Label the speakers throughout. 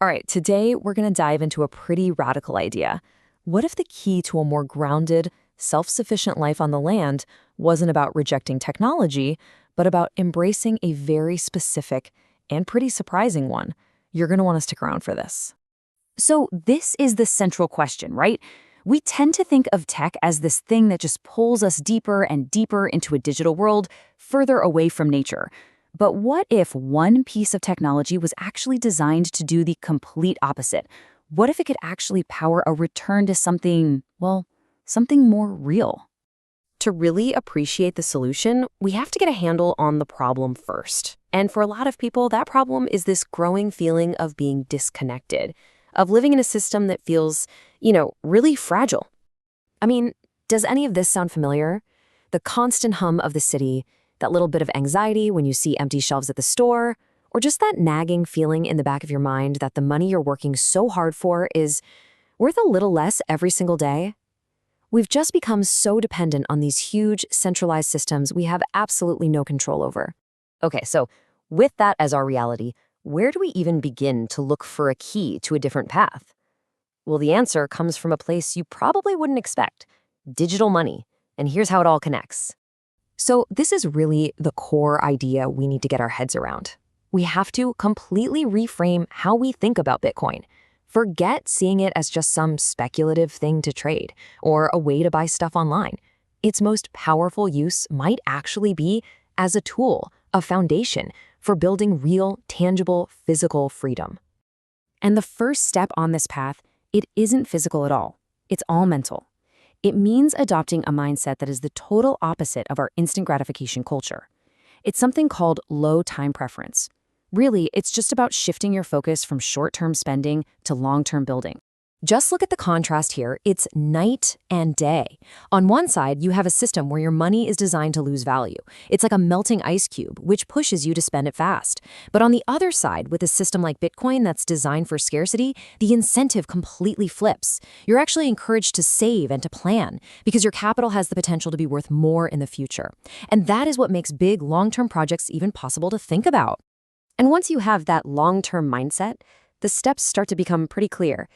Speaker 1: All right, today we're going to dive into a pretty radical idea. What if the key to a more grounded, self-sufficient life on the land wasn't about rejecting technology, but about embracing a very specific and pretty surprising one? You're going to want to stick around for this.
Speaker 2: So this is the central question, right? We tend to think of tech as this thing that just pulls us deeper and deeper into a digital world, further away from nature. But what if one piece of technology was actually designed to do the complete opposite? What if it could actually power a return to something, well, something more real?
Speaker 1: To really appreciate the solution, we have to get a handle on the problem first. And for a lot of people, that problem is this growing feeling of being disconnected, of living in a system that feels, really fragile. I mean, does any of this sound familiar? The constant hum of the city, that little bit of anxiety when you see empty shelves at the store, or just that nagging feeling in the back of your mind that the money you're working so hard for is worth a little less every single day? We've just become so dependent on these huge, centralized systems we have absolutely no control over. Okay, so with that as our reality, where do we even begin to look for a key to a different path? Well, the answer comes from a place you probably wouldn't expect: digital money. And here's how it all connects. So this is really the core idea we need to get our heads around. We have to completely reframe how we think about Bitcoin. Forget seeing it as just some speculative thing to trade or a way to buy stuff online. Its most powerful use might actually be as a tool, a foundation for building real, tangible, physical freedom. And the first step on this path, it isn't physical at all. It's all mental. It means adopting a mindset that is the total opposite of our instant gratification culture. It's something called low time preference. Really, it's just about shifting your focus from short-term spending to long-term building. Just look at the contrast here. It's night and day. On one side, you have a system where your money is designed to lose value. It's like a melting ice cube, which pushes you to spend it fast. But on the other side, with a system like Bitcoin that's designed for scarcity, the incentive completely flips. You're actually encouraged to save and to plan because your capital has the potential to be worth more in the future. And that is what makes big, long-term projects even possible to think about. And once you have that long-term mindset, the steps start to become pretty clear.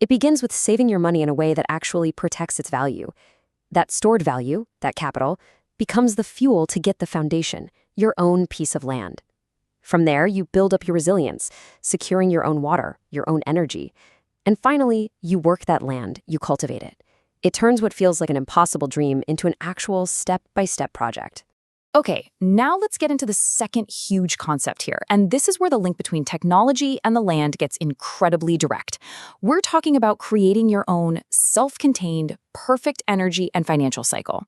Speaker 1: It begins with saving your money in a way that actually protects its value. That stored value, that capital, becomes the fuel to get the foundation, your own piece of land. From there, you build up your resilience, securing your own water, your own energy. And finally, you work that land, you cultivate it. It turns what feels like an impossible dream into an actual step-by-step project.
Speaker 2: Okay, now let's get into the second huge concept here, and this is where the link between technology and the land gets incredibly direct. We're talking about creating your own self-contained, perfect energy and financial cycle.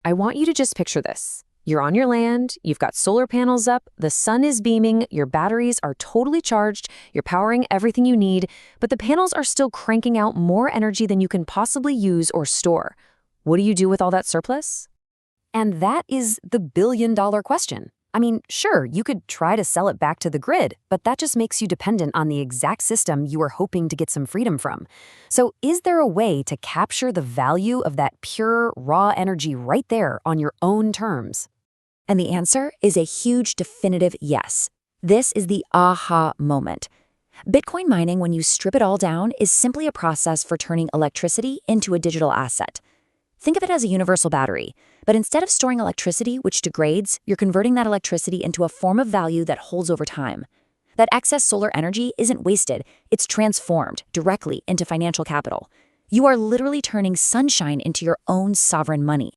Speaker 1: I want you to just picture this. You're on your land, you've got solar panels up, the sun is beaming, your batteries are totally charged, you're powering everything you need, but the panels are still cranking out more energy than you can possibly use or store. What do you do with all that surplus? And that is the billion-dollar question. I mean, sure, you could try to sell it back to the grid, but that just makes you dependent on the exact system you were hoping to get some freedom from. So is there a way to capture the value of that pure, raw energy right there on your own terms? And the answer is a huge, definitive yes. This is the aha moment. Bitcoin mining, when you strip it all down, is simply a process for turning electricity into a digital asset. Think of it as a universal battery, but instead of storing electricity, which degrades, you're converting that electricity into a form of value that holds over time. That excess solar energy isn't wasted, it's transformed directly into financial capital. You are literally turning sunshine into your own sovereign money.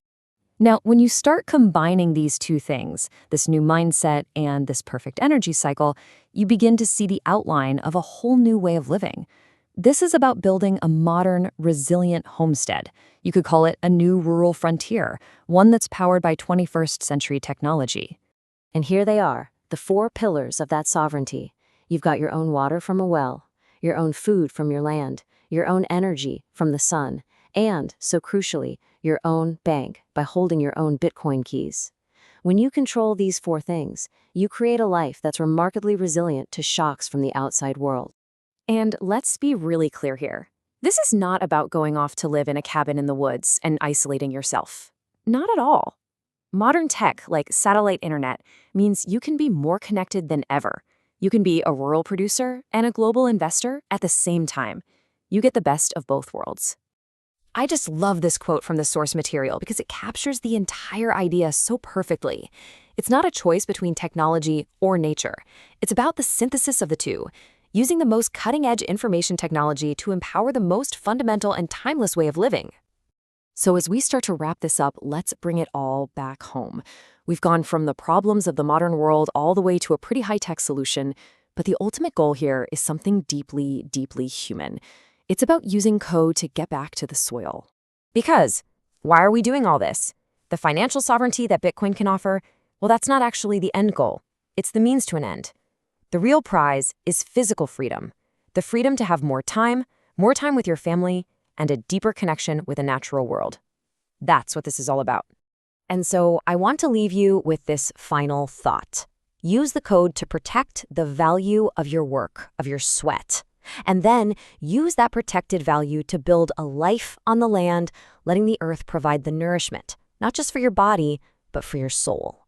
Speaker 1: Now, when you start combining these two things, this new mindset and this perfect energy cycle, you begin to see the outline of a whole new way of living. This is about building a modern, resilient homestead. You could call it a new rural frontier, one that's powered by 21st century technology. And here they are, the 4 pillars of that sovereignty. You've got your own water from a well, your own food from your land, your own energy from the sun, and, so crucially, your own bank by holding your own Bitcoin keys. When you control these 4 things, you create a life that's remarkably resilient to shocks from the outside world. And let's be really clear here. This is not about going off to live in a cabin in the woods and isolating yourself. Not at all. Modern tech, like satellite internet, means you can be more connected than ever. You can be a rural producer and a global investor at the same time. You get the best of both worlds. I just love this quote from the source material because it captures the entire idea so perfectly. It's not a choice between technology or nature. It's about the synthesis of the two, using the most cutting-edge information technology to empower the most fundamental and timeless way of living. So as we start to wrap this up, let's bring it all back home. We've gone from the problems of the modern world all the way to a pretty high-tech solution, but the ultimate goal here is something deeply, deeply human. It's about using code to get back to the soil. Because why are we doing all this? The financial sovereignty that Bitcoin can offer, well, that's not actually the end goal. It's the means to an end. The real prize is physical freedom, the freedom to have more time with your family, and a deeper connection with the natural world. That's what this is all about. And so I want to leave you with this final thought. Use the code to protect the value of your work, of your sweat. And then use that protected value to build a life on the land, letting the earth provide the nourishment, not just for your body, but for your soul.